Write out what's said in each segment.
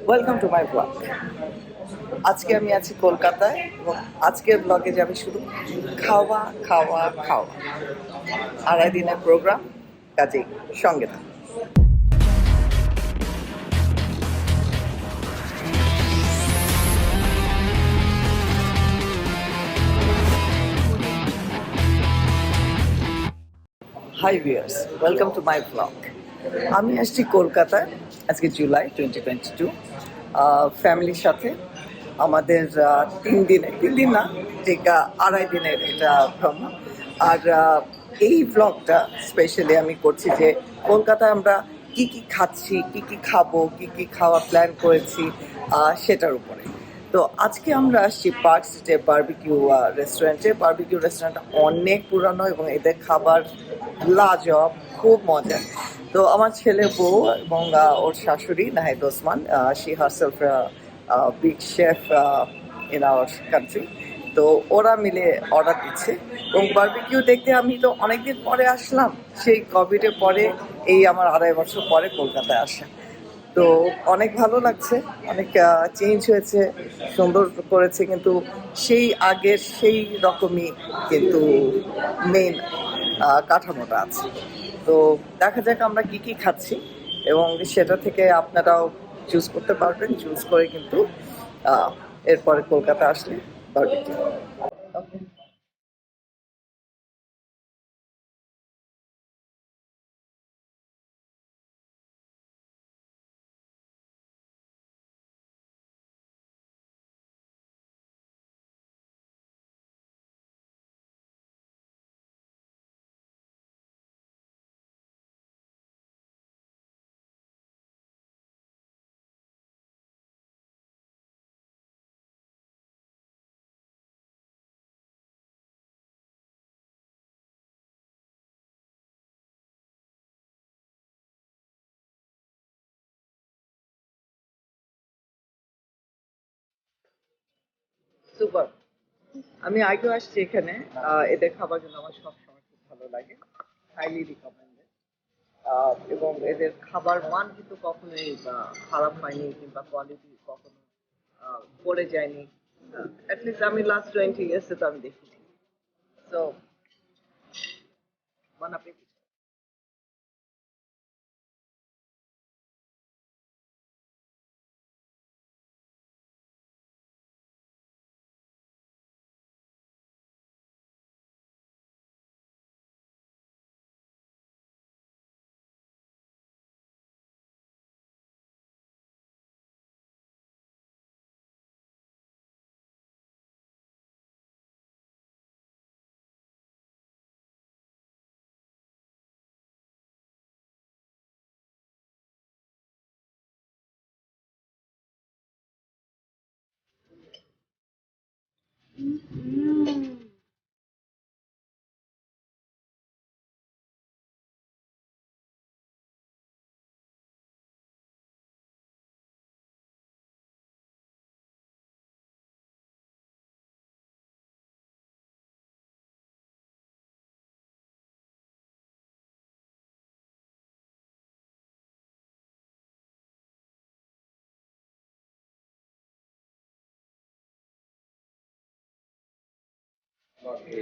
Welcome to my blog. আজকে আমি আছি কলকাতায় এবং আজকের ব্লগে যাবে শুধু খাওয়া খাওয়া খাওয়া। আড়াই দিনের প্রোগ্রাম, কাজেই সঙ্গে থাকুন। Hi viewers, welcome to my blog. আমি আসছি কলকাতায় আজকে জুলাই 2022 ফ্যামিলির সাথে। আমাদের 3 দিন না, ঠিক আড়াই দিনের এটা ভ্রমণ। আর এই ব্লগটা স্পেশালি আমি করছি যে কলকাতায় আমরা কি কি খাচ্ছি, কি কি খাবো, কি কি খাওয়া প্ল্যান করেছি সেটার উপরে। তো আজকে আমরা আসছি পার্ক স্ট্রিটে বারবিকিউ রেস্টুরেন্টে। বারবিকিউ রেস্টুরেন্টটা অনেক পুরানো এবং এদের খাবার লাজবাব, খুব মজা। তো আমার ছেলে, বউ এবং ওর শাশুড়ি Nahid Osman, she herself big chef in our country. তো ওরা মিলে অর্ডার দিচ্ছে এবং বারবিকিউ দেখতে আমি তো অনেকদিন পরে আসলাম, সেই কোভিডের পরে, এই আমার আড়াই বছর পরে কলকাতায় আসা। তো অনেক ভালো লাগছে, অনেক চেঞ্জ হয়েছে, সুন্দর করেছে, কিন্তু সেই আগের সেই রকমই কিন্তু মেন কাঠামোটা আছে। তো দেখা যাক আমরা কি কি খাচ্ছি এবং সেটা থেকে আপনারাও চুজ করতে পারবেন। চুজ করে কিন্তু এরপরে কলকাতা আসলে বারবিকিউ। সুপার। আমি আগেও আসছি এখানে, এদের খাবার জন্য আমার সবসময় খুব ভালো লাগে, হাইলি রিকমেন্ডেড। এবং এদের খাবার মান কিন্তু কখনোই খারাপ হয়নি কিংবা কোয়ালিটি কখনো পড়ে যায়নি। অ্যাটলিস্ট আমি লাস্ট 20 ইয়ার্সে তো আমি দেখিনি। তো মান আপনি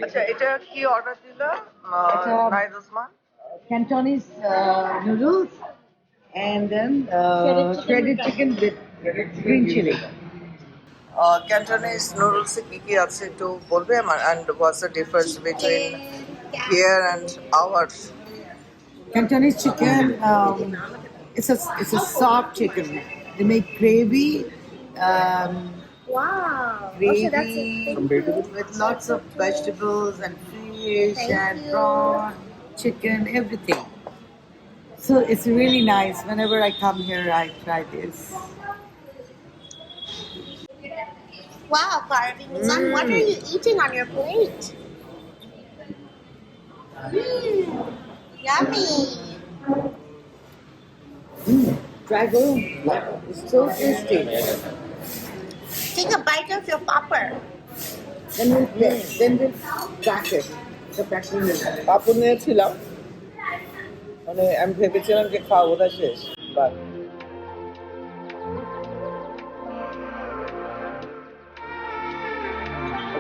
আচ্ছা, এটা কি অর্ডার দিলা It's a Nahid Osman? Cantonese noodles and then shredded chicken with green chili. Cantonese নুডলসে কি কি আছে একটু বলবে আমার? And what's the difference between here and ours? Cantonese chicken, it's a soft chicken. They make gravy, um, Wow. Okay, that's gravy with lots of vegetables and fish and prawn, chicken, everything. So it's really nice. Whenever I come here, I try this. wow, Parveen. What are you eating on your plate? Yummy. Dragon, it's so tasty. Take a bite of your popper. Then we'll crack it. The cracking is. পাপড় নিয়েছিলাম, মানে আমি ভেবেছিলাম যে খাওয়া বোধহয় শেষ, but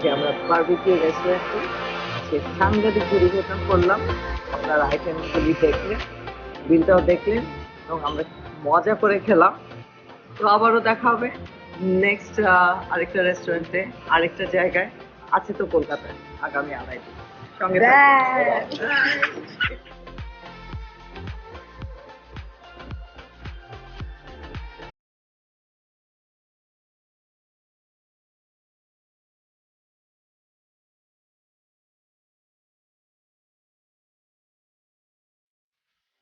যে আমরা বারবিকিউ রেস্টুরেন্টে সে সাংঘাতিক পরিবর্তন করলাম। আপনার আইটেমগুলি দেখলেন, বিলটাও দেখলেন এবং আমরা মজা করে খেলাম। তো আবারও দেখা হবে নেক্সট আরেকটা রেস্টুরেন্টে, আরেকটা জায়গায়। আছে তো কলকাতায় আগামী 2.5 দিন। সঙ্গে থাকবেন। Bye. Bye.